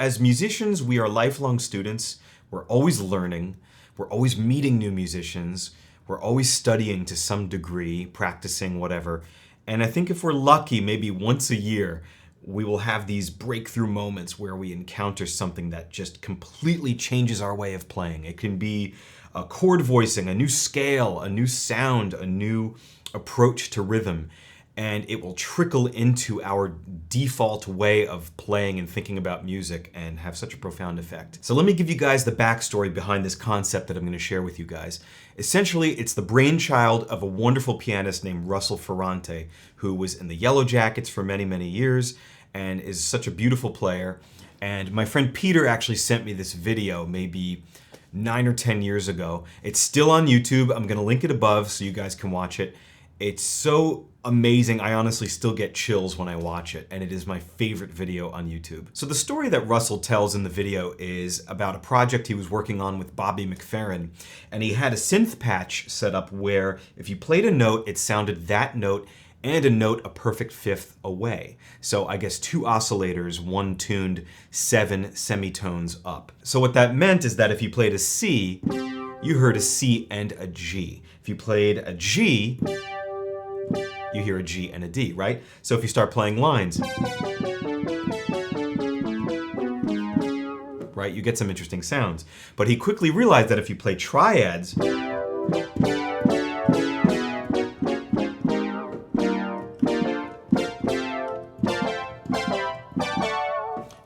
As musicians, we are lifelong students. We're always learning. We're always meeting new musicians. We're always studying to some degree, practicing, whatever. And I think if we're lucky, maybe once a year, we will have these breakthrough moments where we encounter something that just completely changes our way of playing. It can be a chord voicing, a new scale, a new sound, a new approach to rhythm. And it will trickle into our default way of playing and thinking about music and have such a profound effect. So let me give you guys the backstory behind this concept that I'm going to share with you guys. Essentially, it's the brainchild of a wonderful pianist named Russell Ferrante, who was in the Yellow Jackets for many, many years and is such a beautiful player. And my friend Peter actually sent me this video maybe 9 or 10 years ago. It's still on YouTube. I'm going to link it above so you guys can watch it. It's so amazing. I honestly still get chills when I watch it, and it is my favorite video on YouTube. So the story that Russell tells in the video is about a project he was working on with Bobby McFerrin, and he had a synth patch set up where if you played a note, it sounded that note and a note a perfect fifth away. So I guess 2 oscillators, one tuned 7 semitones up. So what that meant is that if you played a C, you heard a C and a G. If you played a G, you hear a G and a D, right? So if you start playing lines, right, you get some interesting sounds. But he quickly realized that if you play triads,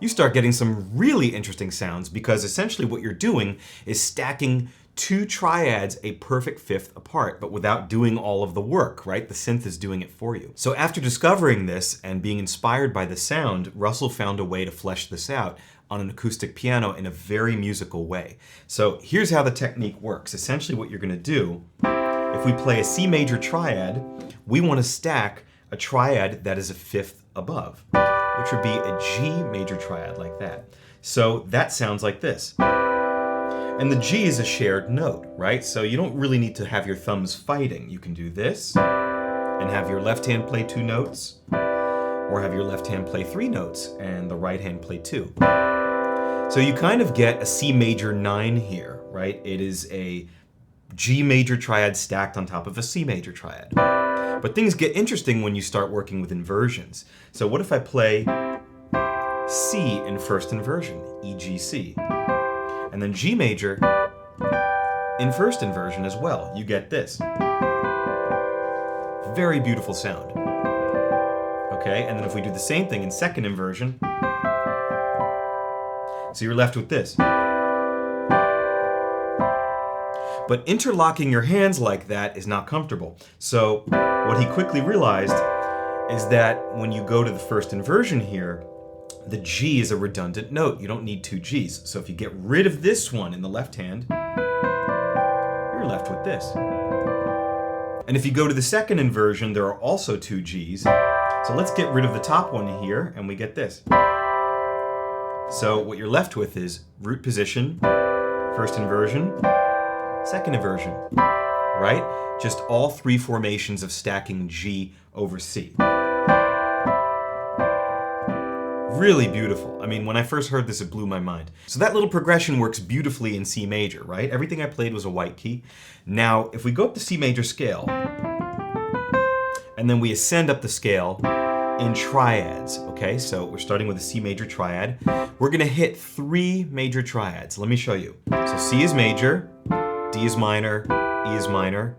you start getting some really interesting sounds, because essentially what you're doing is stacking 2 triads a perfect fifth apart, but without doing all of the work, right? The synth is doing it for you. So after discovering this and being inspired by the sound, Russell found a way to flesh this out on an acoustic piano in a very musical way. So here's how the technique works. Essentially what you're going to do, if we play a C major triad, we want to stack a triad that is a fifth above, which would be a G major triad like that. So that sounds like this. And the G is a shared note, right? So you don't really need to have your thumbs fighting. You can do this and have your left hand play 2 notes, or have your left hand play 3 notes and the right hand play 2. So you kind of get a C major 9 here, right? It is a G major triad stacked on top of a C major triad. But things get interesting when you start working with inversions. So what if I play C in first inversion, E, G, C? And then G major in first inversion as well. You get this. Very beautiful sound. Okay, and then if we do the same thing in second inversion, so you're left with this. But interlocking your hands like that is not comfortable. So what he quickly realized is that when you go to the first inversion here, the G is a redundant note. You don't need 2 Gs. So if you get rid of this one in the left hand, you're left with this. And if you go to the second inversion, there are also 2 Gs. So let's get rid of the top one here, and we get this. So what you're left with is root position, first inversion, second inversion, right? Just all 3 formations of stacking G over C. Really beautiful. I mean, when I first heard this, it blew my mind. So that little progression works beautifully in C major, right? Everything I played was a white key. Now, if we go up the C major scale, and then we ascend up the scale in triads, okay? So we're starting with a C major triad. We're gonna hit 3 major triads. Let me show you. So C is major, D is minor, E is minor,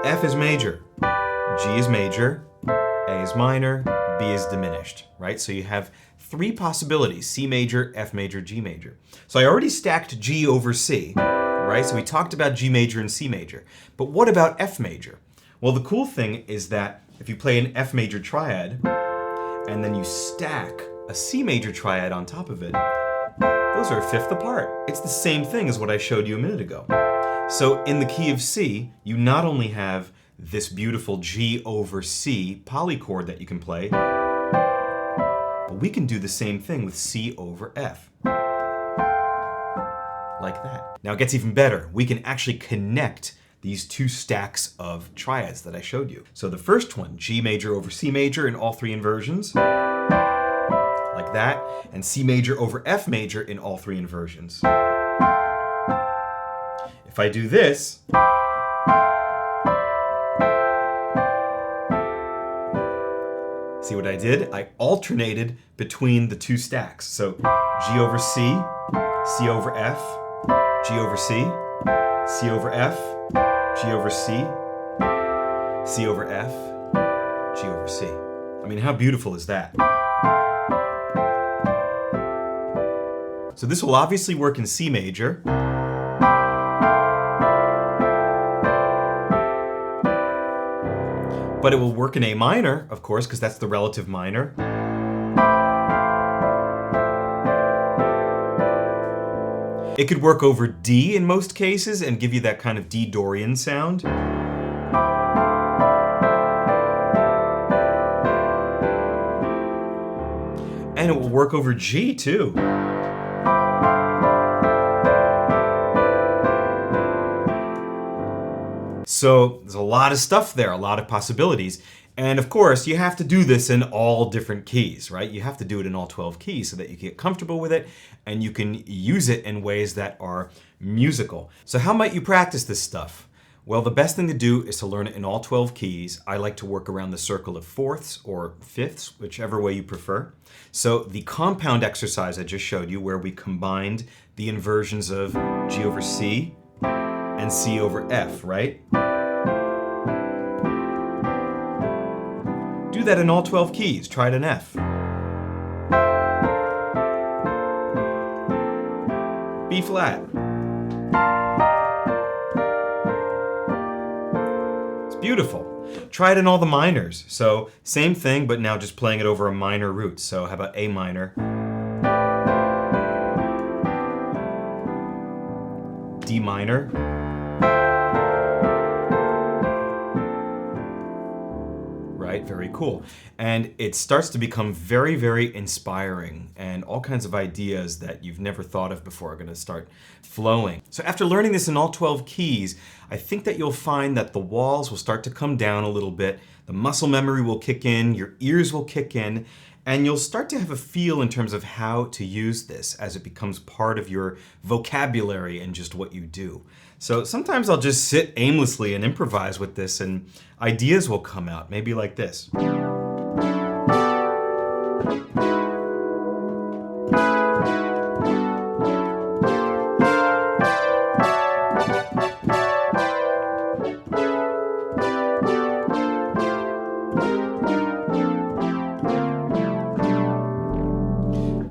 F is major, G is major, A is minor, B is diminished, right? So you have 3 possibilities: C major, F major, G major. So I already stacked G over C, right? So we talked about G major and C major. But what about F major? Well, the cool thing is that if you play an F major triad, and then you stack a C major triad on top of it, those are a fifth apart. It's the same thing as what I showed you a minute ago. So in the key of C, you not only have this beautiful G over C polychord that you can play, but we can do the same thing with C over F. Like that. Now it gets even better. We can actually connect these 2 stacks of triads that I showed you. So the first one, G major over C major in all 3 inversions, like that, and C major over F major in all three inversions. If I do this, see what I did? I alternated between the two stacks. So G over C, C over F, G over C, C over F, G over C, C over F, G over C. I mean, how beautiful is that? So this will obviously work in C major. But it will work in A minor, of course, because that's the relative minor. It could work over D in most cases and give you that kind of D Dorian sound. And it will work over G too. So there's a lot of stuff there, a lot of possibilities. And of course, you have to do this in all different keys, right? You have to do it in all 12 keys so that you get comfortable with it and you can use it in ways that are musical. So how might you practice this stuff? Well, the best thing to do is to learn it in all 12 keys. I like to work around the circle of fourths or fifths, whichever way you prefer. So the compound exercise I just showed you, where we combined the inversions of G over C and C over F, right? Do that in all 12 keys. Try it in F. B flat. It's beautiful. Try it in all the minors. So same thing, but now just playing it over a minor root. So how about A minor? D minor. Right? Very cool. And it starts to become very, very inspiring, and all kinds of ideas that you've never thought of before are going to start flowing. So after learning this in all 12 keys, I think that you'll find that the walls will start to come down a little bit, the muscle memory will kick in, your ears will kick in, and you'll start to have a feel in terms of how to use this as it becomes part of your vocabulary and just what you do. So sometimes I'll just sit aimlessly and improvise with this and ideas will come out, maybe like this.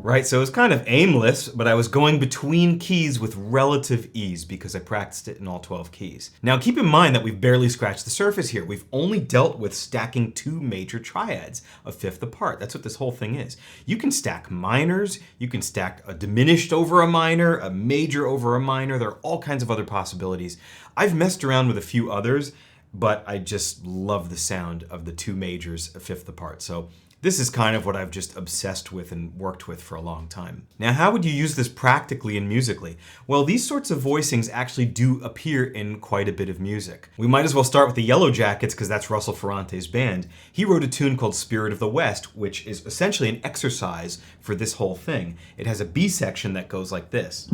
Right, so it was kind of aimless, but I was going between keys with relative ease because I practiced it in all 12 keys. Now keep in mind that we've barely scratched the surface here. We've only dealt with stacking two major triads, a fifth apart. That's what this whole thing is. You can stack minors, you can stack a diminished over a minor, a major over a minor. There are all kinds of other possibilities. I've messed around with a few others, but I just love the sound of the two majors a fifth apart. So this is kind of what I've just obsessed with and worked with for a long time. Now, how would you use this practically and musically? Well, these sorts of voicings actually do appear in quite a bit of music. We might as well start with the Yellow Jackets because that's Russell Ferrante's band. He wrote a tune called Spirit of the West, which is essentially an exercise for this whole thing. It has a B section that goes like this.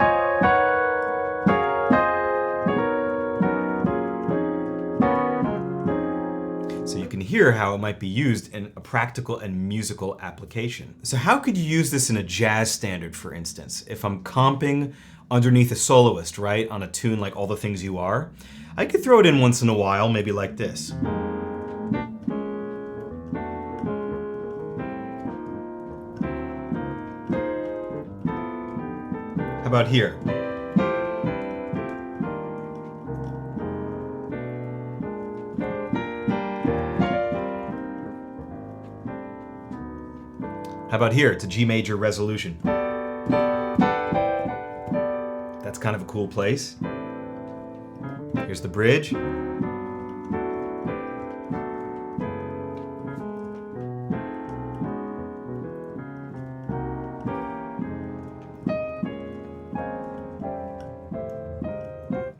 So you can hear how it might be used in a practical and musical application. So how could you use this in a jazz standard, for instance? If I'm comping underneath a soloist, right, on a tune like All the Things You Are, I could throw it in once in a while, maybe like this. How about here? How about here? It's a G major resolution. That's kind of a cool place. Here's the bridge.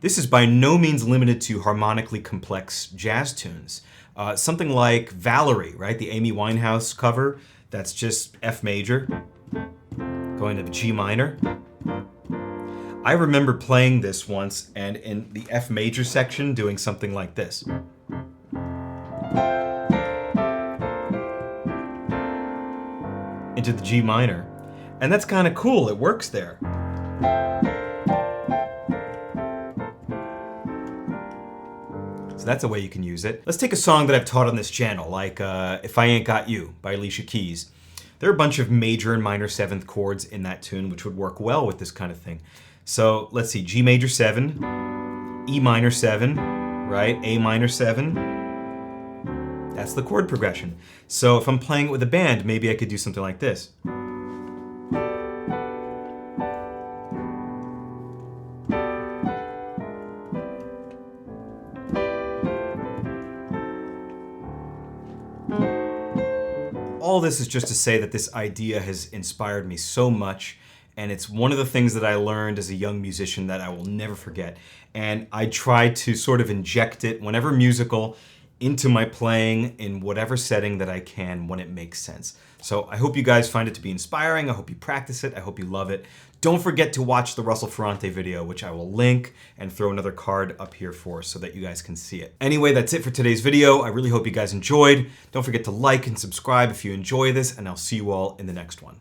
This is by no means limited to harmonically complex jazz tunes. Something like Valerie, right? The Amy Winehouse cover. That's just F major. going to the G minor. I remember playing this once and in the F major section doing something like this. Into the G minor. And that's kind of cool, it works there. So that's a way you can use it. Let's take a song that I've taught on this channel, like If I Ain't Got You by Alicia Keys. There are a bunch of major and minor 7th chords in that tune, which would work well with this kind of thing. So let's see, G major 7, E minor 7, right? A minor 7. That's the chord progression. So if I'm playing it with a band, maybe I could do something like this. All this is just to say that this idea has inspired me so much, and it's one of the things that I learned as a young musician that I will never forget. And I try to sort of inject it whenever musical into my playing in whatever setting that I can when it makes sense. So I hope you guys find it to be inspiring. I hope you practice it. I hope you love it. Don't forget to watch the Russell Ferrante video, which I will link and throw another card up here for so that you guys can see it. Anyway, that's it for today's video. I really hope you guys enjoyed. Don't forget to like and subscribe if you enjoy this, and I'll see you all in the next one.